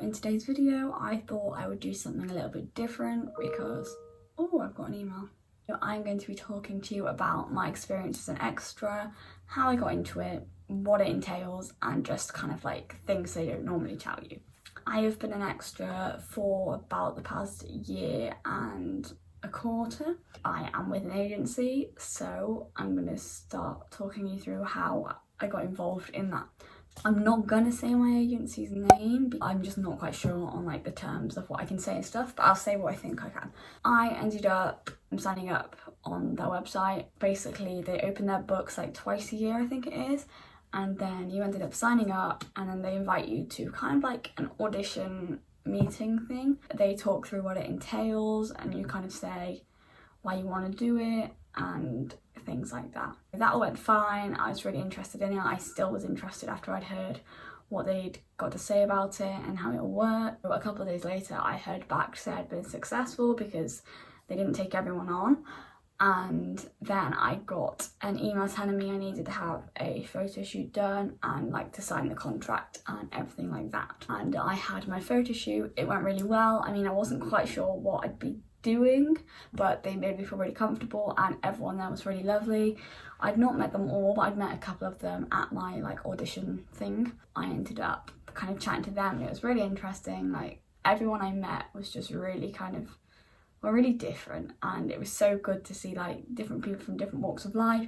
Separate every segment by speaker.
Speaker 1: in today's video, I thought I would do something a little bit different because, oh, I've got an email. I'm going to be talking to you about my experience as an extra, how I got into it, what it entails, and just kind of like things they don't normally tell you. I have been an extra for about the past year and a quarter. I am with an agency, so I'm going to start talking you through how I got involved in that. I'm not gonna say my agency's name, I'm just not quite sure on like the terms of what I can say and stuff, but I'll say what I think I can. I ended up signing up on their website. Basically, they open their books like twice a year, I think it is, and then you ended up signing up and then they invite you to kind of like an audition meeting thing. They talk through what it entails and you kind of say why you want to do it and things like that. That all went fine. I was really interested in it. I still was interested after I'd heard what they'd got to say about it and how it'll work. But a couple of days later I heard back to say I'd been successful because they didn't take everyone on, and then I got an email telling me I needed to have a photo shoot done and like to sign the contract and everything like that. And I had my photo shoot. It went really well. I mean, I wasn't quite sure what I'd be doing, but they made me feel really comfortable and everyone there was really lovely. I'd not met them all, but I'd met a couple of them at my like audition thing. I ended up kind of chatting to them. It was really interesting. Like everyone I met was just really kind of, well, really different, and it was so good to see like different people from different walks of life,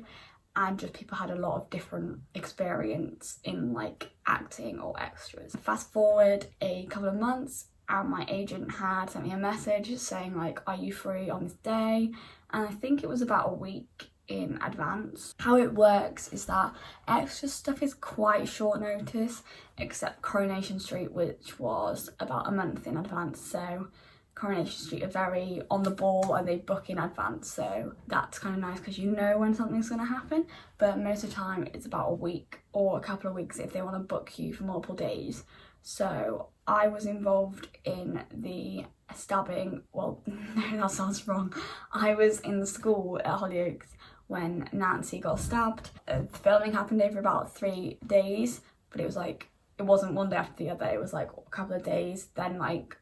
Speaker 1: and just people had a lot of different experience in like acting or extras. Fast forward a couple of months, and my agent had sent me a message saying like, are you free on this day? And I think it was about a week in advance. How it works is that extra stuff is quite short notice, except Coronation Street, which was about a month in advance. So Coronation Street are very on the ball and they book in advance, so that's kind of nice because you know when something's going to happen. But most of the time it's about a week or a couple of weeks if they want to book you for multiple days. So I was involved in the stabbing, well, no, that sounds wrong. I was in the school at Hollyoaks when Nancy got stabbed. The filming happened over about 3 days, but it was like, it wasn't one day after the other, it was like a couple of days, then like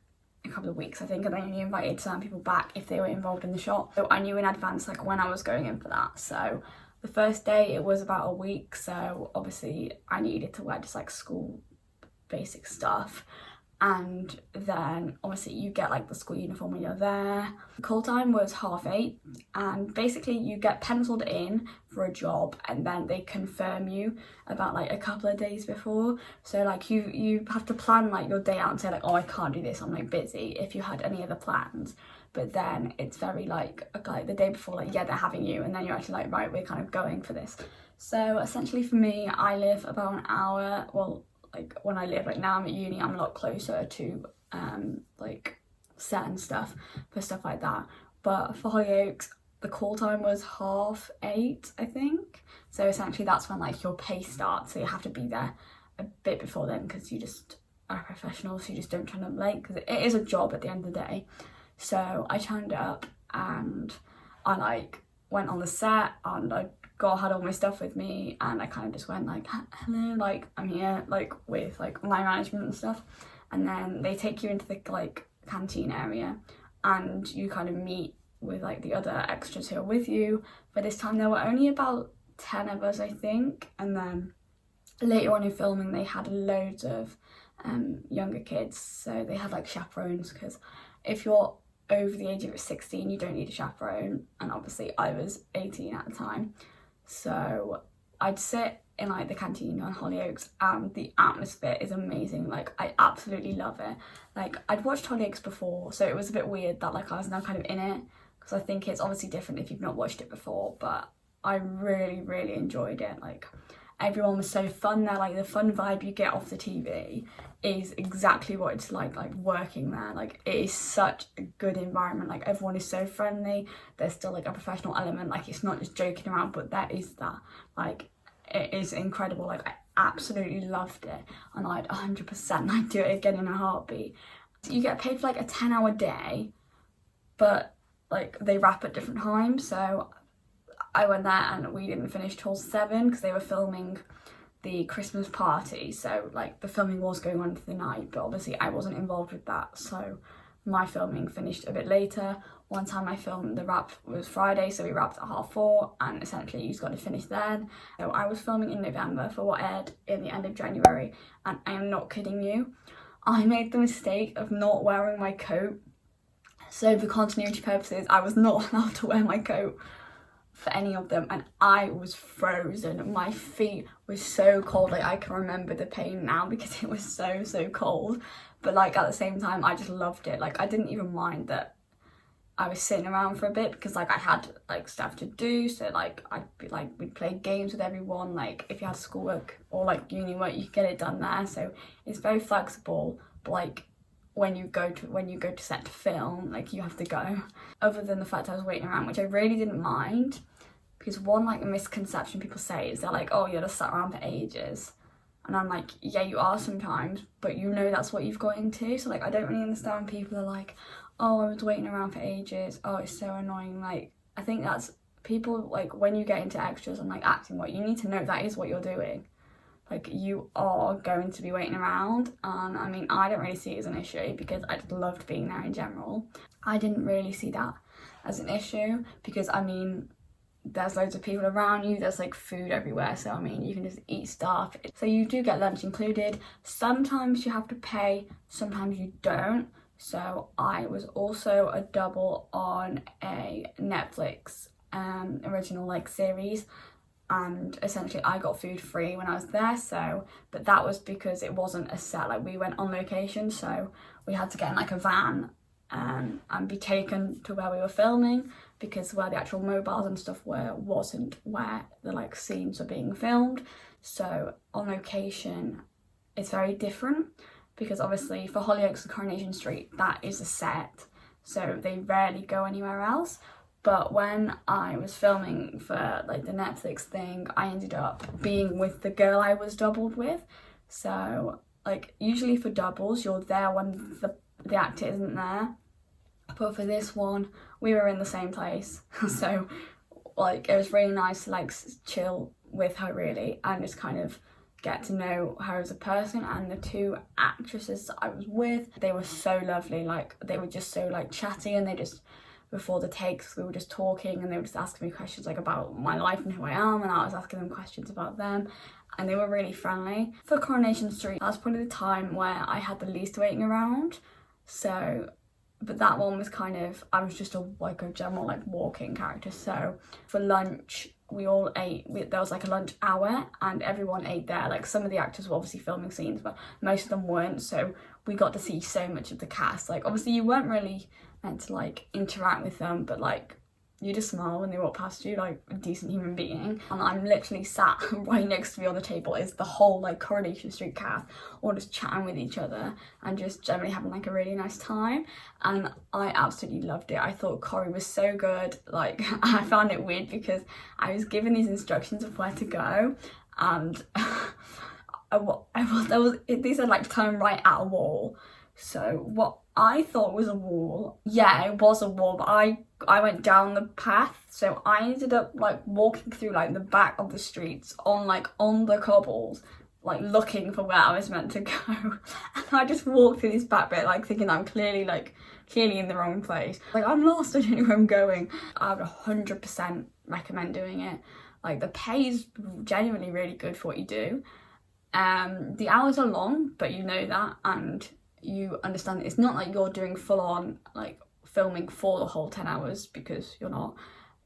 Speaker 1: a couple of weeks I think, and they only invited certain people back if they were involved in the shot. So I knew in advance like when I was going in for that. So the first day it was about a week, so obviously I needed to wear just like school basic stuff, and then obviously you get like the school uniform when you're there. Call time was 8:30, and basically you get penciled in for a job and then they confirm you about like a couple of days before. So like you have to plan like your day out and say like, oh, I can't do this, I'm like busy, if you had any other plans. But then it's very like the day before, like, yeah, they're having you, and then you're actually like, right, we're kind of going for this. So essentially for me, I live about an hour, well, like when I live, like now I'm at uni, I'm a lot closer to like set and stuff for stuff like that. But for Hollyoaks, the call time was 8:30, I think. So essentially that's when like your pay starts, so you have to be there a bit before then because you just are a professional, so you just don't turn up late because it is a job at the end of the day. So I turned up and I like went on the set and I had all my stuff with me, and I kind of just went like, hello, like I'm here, like with like my management and stuff. And then they take you into the like canteen area and you kind of meet with like the other extras who are with you. But this time there were only about 10 of us, I think, and then later on in filming they had loads of younger kids, so they had like chaperones, because if you're over the age of 16 you don't need a chaperone, and obviously I was 18 at the time. So I'd sit in like the canteen on Hollyoaks and the atmosphere is amazing. Like I absolutely love it. Like I'd watched Hollyoaks before, so it was a bit weird that like I was now kind of in it, because I think it's obviously different if you've not watched it before, but I really enjoyed it. Like everyone was so fun there, like the fun vibe you get off the TV is exactly what it's like working there. Like it is such a good environment, like everyone is so friendly, there's still like a professional element, like it's not just joking around, but there is that. Like it is incredible. Like I absolutely loved it, and I'd 100% like do it again in a heartbeat. You get paid for like a 10-hour day, but like they wrap at different times. So I went there and we didn't finish till 7 because they were filming the Christmas party, so like the filming was going on for the night, but obviously I wasn't involved with that, so my filming finished a bit later. One time I filmed, the wrap was Friday, so we wrapped at 4:30, and essentially you just got to finish then. So I was filming in November for what aired in the end of January, and I am not kidding you, I made the mistake of not wearing my coat. So for continuity purposes, I was not allowed to wear my coat for any of them, and I was frozen. My feet were so cold, like I can remember the pain now because it was so cold. But like at the same time, I just loved it. Like I didn't even mind that I was sitting around for a bit, because like I had like stuff to do, so like we'd play games with everyone. Like if you had schoolwork or like uni work, you could get it done there, so it's very flexible. But like when you go to set to film, like you have to go. Other than the fact I was waiting around, which I really didn't mind, because one like misconception people say is they're like, oh, you're just sat around for ages. And I'm like, yeah, you are sometimes, but you know that's what you've got into. So like I don't really understand when people are like, oh, I was waiting around for ages, oh, it's so annoying. Like I think that's people, like when you get into extras and like acting work, you need to know that is what you're doing. Like you are going to be waiting around, and I mean I don't really see it as an issue because I just loved being there in general. I didn't really see that as an issue because I mean there's loads of people around you, there's like food everywhere, so I mean you can just eat stuff. So you do get lunch included. Sometimes you have to pay, sometimes you don't. So I was also a double on a Netflix original like series, and essentially I got food free when I was there. So but that was because it wasn't a set, like we went on location, so we had to get in like a van and be taken to where we were filming, because where the actual mobiles and stuff were wasn't where the like scenes were being filmed. So on location it's very different, because obviously for Hollyoaks and Coronation Street that is a set, so they rarely go anywhere else. But when I was filming for like the Netflix thing, I ended up being with the girl I was doubled with. So like usually for doubles you're there when the actor isn't there, but for this one we were in the same place. So like it was really nice to like chill with her really, and just kind of get to know her as a person. And the two actresses that I was with, they were so lovely. Like they were just so like chatty, and they just, before the takes we were just talking, and they were just asking me questions like about my life and who I am, and I was asking them questions about them, and they were really friendly. For Coronation Street, that's probably the time where I had the least waiting around. So but that one was kind of, I was just a general like walking character. So for lunch we all ate, there was like a lunch hour and everyone ate there. Like some of the actors were obviously filming scenes, but most of them weren't, so we got to see so much of the cast. Like obviously you weren't really meant to like interact with them, but like you just smile when they walk past you like a decent human being. And I'm literally sat right next to me on the table is the whole like Coronation Street cast, all just chatting with each other and just generally having like a really nice time. And I absolutely loved it. I thought Corrie was so good. Like I found it weird because I was given these instructions of where to go, and they said like turn right at a wall. So what I thought was a wall, yeah, it was a wall, but I went down the path, so I ended up like walking through like the back of the streets on the cobbles, like looking for where I was meant to go. And I just walked through this back bit like thinking I'm clearly in the wrong place. Like I'm lost, I don't know where I'm going. I would 100% recommend doing it. Like the pay is genuinely really good for what you do. The hours are long, but you know that, and you understand that it's not like you're doing full on like filming for the whole 10 hours, because you're not.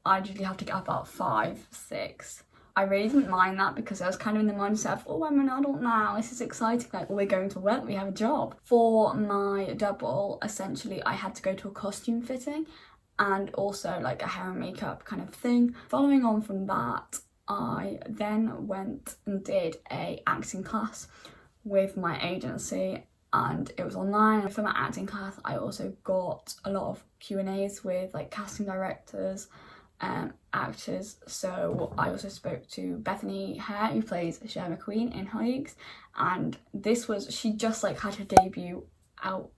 Speaker 1: I usually have to get up about 5, 6. I really didn't mind that because I was kind of in the mindset of, oh, I'm an adult now, this is exciting, like we're going to work, we have a job. For my double, essentially I had to go to a costume fitting and also like a hair and makeup kind of thing. Following on from that, I then went and did a acting class with my agency, and it was online. For my acting class I also got a lot of Q&As with like casting directors and actors. So I also spoke to Bethany Hare, who plays Cher McQueen in Hollyoaks, and she just like had her debut out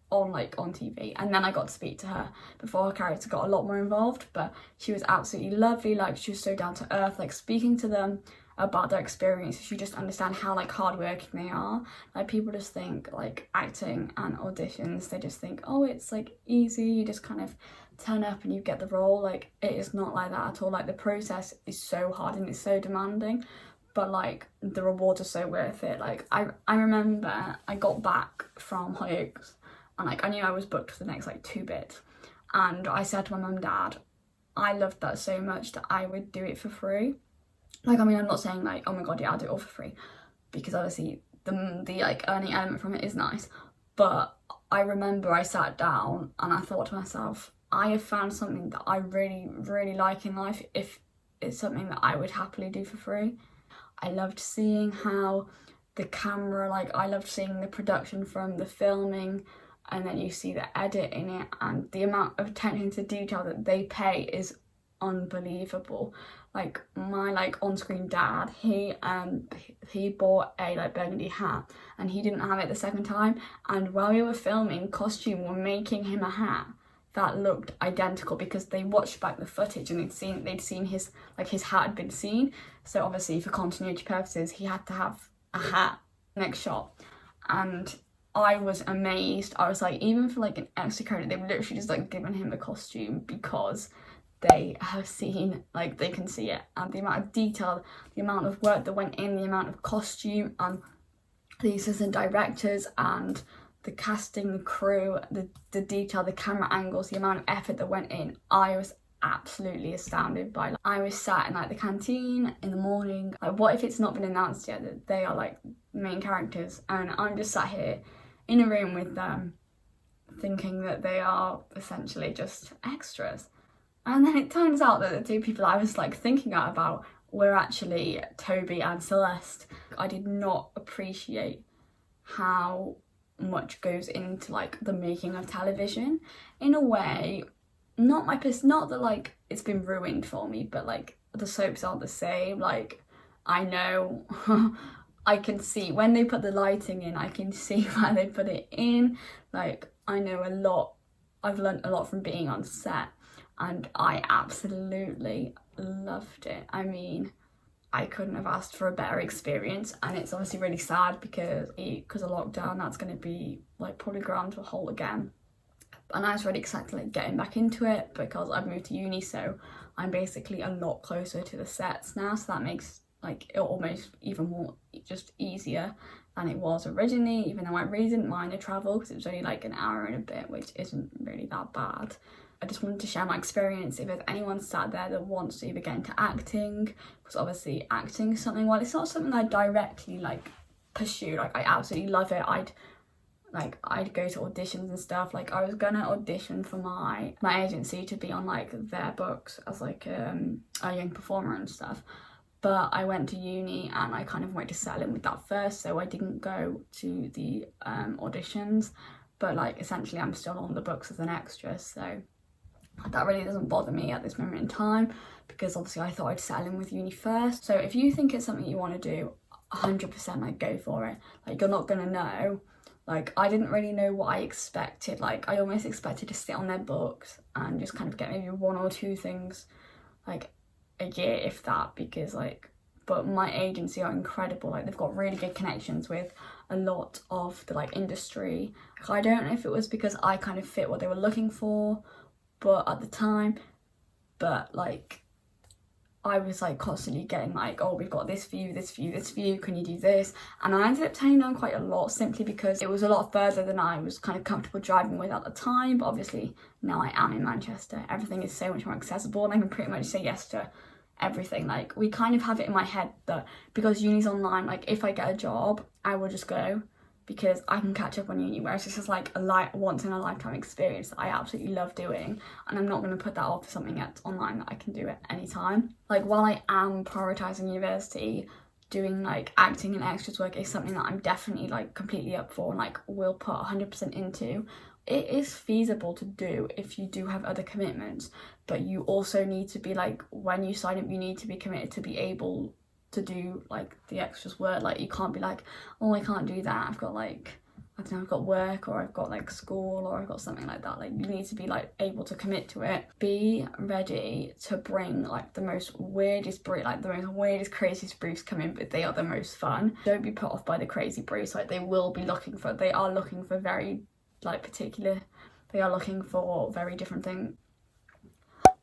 Speaker 1: on TV, and then I got to speak to her before her character got a lot more involved. But she was absolutely lovely, like she was so down to earth, like speaking to them about their experiences, you just understand how like hardworking they are. Like people just think like acting and auditions, they just think, oh, it's like easy, you just kind of turn up and you get the role. Like it is not like that at all. Like the process is so hard and it's so demanding, but like the rewards are so worth it. Like I remember I got back from Hollyoaks and like I knew I was booked for the next like 2 bits, and I said to my mum and dad, I loved that so much that I would do it for free. Like, I mean, I'm not saying like, oh my god, yeah, I'll do it all for free, because obviously the like earning element from it is nice. But I remember I sat down and I thought to myself, I have found something that I really, really like in life if it's something that I would happily do for free. I loved seeing how the camera, like I loved seeing the production from the filming, and then you see the edit in it, and the amount of attention to detail that they pay is unbelievable. Like my like on-screen dad, he bought a like burgundy hat and he didn't have it the second time, and while we were filming, costume were making him a hat that looked identical, because they watched back the footage and they'd seen his hat had been seen. So obviously for continuity purposes he had to have a hat next shot, and I was amazed. I was like, even for like an extra credit, they've literally just like given him a costume because they have seen, like they can see it, and the amount of detail, the amount of work that went in, the amount of costume, and the assistant directors and the casting, the crew, the detail, the camera angles, the amount of effort that went in. I was absolutely astounded by. Like, I was sat in like the canteen in the morning, like what if it's not been announced yet that they are like main characters, and I'm just sat here in a room with them thinking that they are essentially just extras. And then it turns out that the 2 people I was like thinking about were actually Toby and Celeste. I did not appreciate how much goes into like the making of television in a way. Not that like it's been ruined for me, but like the soaps aren't the same. Like I know I can see when they put the lighting in, I can see why they put it in. Like I know a lot, I've learned a lot from being on set, and I absolutely loved it. I mean, I couldn't have asked for a better experience, and it's obviously really sad because of lockdown, that's going to be like probably ground to a halt again. And I was really excited like getting back into it because I've moved to uni, so I'm basically a lot closer to the sets now, so that makes like it almost even more just easier than it was originally, even though I really didn't mind the travel because it was only like an hour and a bit, which isn't really that bad. I just wanted to share my experience if there's anyone sat there that wants to either get into acting, because obviously acting is something, well, it's not something I directly like pursue, like I absolutely love it. I'd go to auditions and stuff. Like I was gonna audition for my agency to be on like their books as like a young performer and stuff, but I went to uni and I kind of wanted to settle in with that first, so I didn't go to the auditions. But like essentially I'm still on the books as an extra, so that really doesn't bother me at this moment in time, because obviously I thought I'd settle in with uni first. So if you think it's something you want to do, 100% like go for it. Like you're not gonna know. Like I didn't really know what I expected. Like I almost expected to sit on their books and just kind of get maybe 1 or 2 things like a year, if that, because like, but my agency are incredible. Like they've got really good connections with a lot of the like industry. I don't know if it was because I kind of fit what they were looking for, but at the time, but like I was like constantly getting like, oh, we've got this view, this view, this view, can you do this? And I ended up turning down quite a lot simply because it was a lot further than I was kind of comfortable driving with at the time. But obviously now I am in Manchester, everything is so much more accessible and I can pretty much say yes to everything. Like we kind of have it in my head that because uni's online, like if I get a job I will just go because I can catch up on uni, whereas this is like a once in a lifetime experience that I absolutely love doing, and I'm not going to put that off for something that's online that I can do at any time. Like while I am prioritising university, doing like acting and extras work is something that I'm definitely like completely up for and like will put 100% into. It is feasible to do if you do have other commitments, but you also need to be like, when you sign up, you need to be committed to be able to do like the extras work. Like you can't be like, oh, I can't do that, I've got like I don't know, I've got work or I've got like school or I've got something like that. Like you need to be like able to commit to it. Be ready to bring like the most weirdest brief, like the most weirdest, craziest briefs come in, but they are the most fun. Don't be put off by the crazy briefs. Like they are looking for very like particular, they are looking for very different things.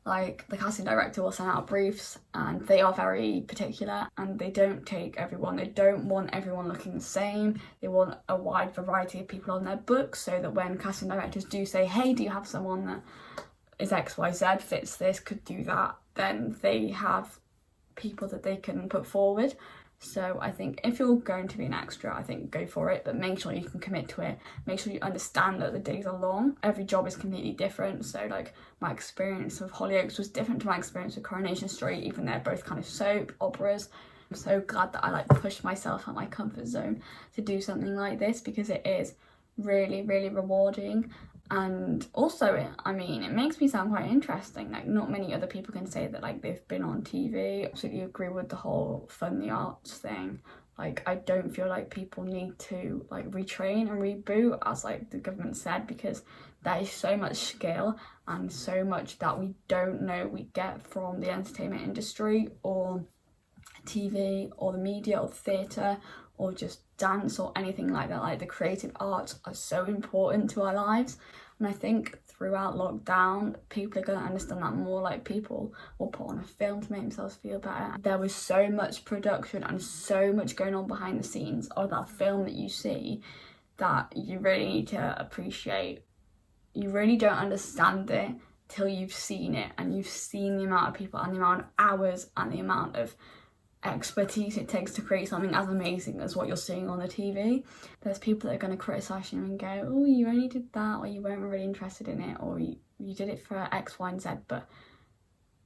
Speaker 1: Like the casting director will send out briefs and they are very particular and they don't take everyone. They don't want everyone looking the same. They want a wide variety of people on their books, so that when casting directors do say, hey, do you have someone that is XYZ, fits this, could do that, then they have people that they can put forward. So I think if you're going to be an extra, I think go for it, but make sure you can commit to it. Make sure you understand that the days are long. Every job is completely different. So like my experience of Hollyoaks was different to my experience with Coronation Street, even they're both kind of soap operas. I'm so glad that I like pushed myself out my comfort zone to do something like this, because it is really, really rewarding. And also, I mean, it makes me sound quite interesting. Like not many other people can say that like they've been on TV. Absolutely agree with the whole fund the arts thing. Like I don't feel like people need to like retrain and reboot, as like the government said, because there is so much skill and so much that we don't know we get from the entertainment industry or TV or the media or theatre or just dance or anything like that. Like the creative arts are so important to our lives, and I think throughout lockdown people are going to understand that more. Like people will put on a film to make themselves feel better. There was so much production and so much going on behind the scenes of that film that you see that you really need to appreciate. You really don't understand it till you've seen it, and you've seen the amount of people and the amount of hours and the amount of expertise it takes to create something as amazing as what you're seeing on the TV. There's people that are going to criticise you and go, oh, you only did that, or you weren't really interested in it, or you did it for X, Y and Z, but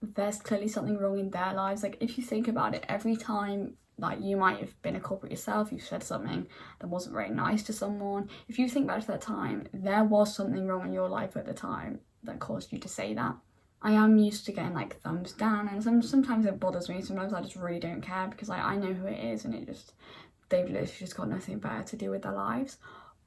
Speaker 1: there's clearly something wrong in their lives. Like if you think about it, every time like you might have been a culprit yourself, you said something that wasn't very nice to someone, if you think back to that time, there was something wrong in your life at the time that caused you to say that. I am used to getting like thumbs down, and sometimes it bothers me. Sometimes I just really don't care, because like I know who it is, and they've literally just got nothing better to do with their lives.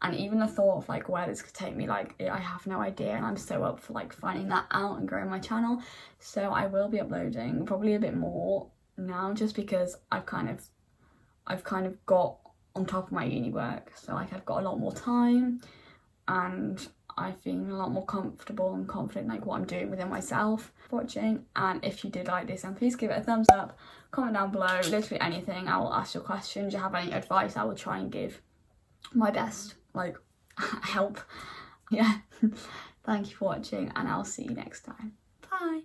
Speaker 1: And even the thought of like where this could take me, like I have no idea, and I'm so up for like finding that out and growing my channel. So I will be uploading probably a bit more now, just because I've kind of got on top of my uni work, so like I've got a lot more time and I feel a lot more comfortable and confident like what I'm doing within myself. Watching, and if you did like this, then please give it a thumbs up, comment down below, literally anything. I will ask your questions. You have any advice, I will try and give my best like help. Yeah. Thank you for watching, and I'll see you next time. Bye.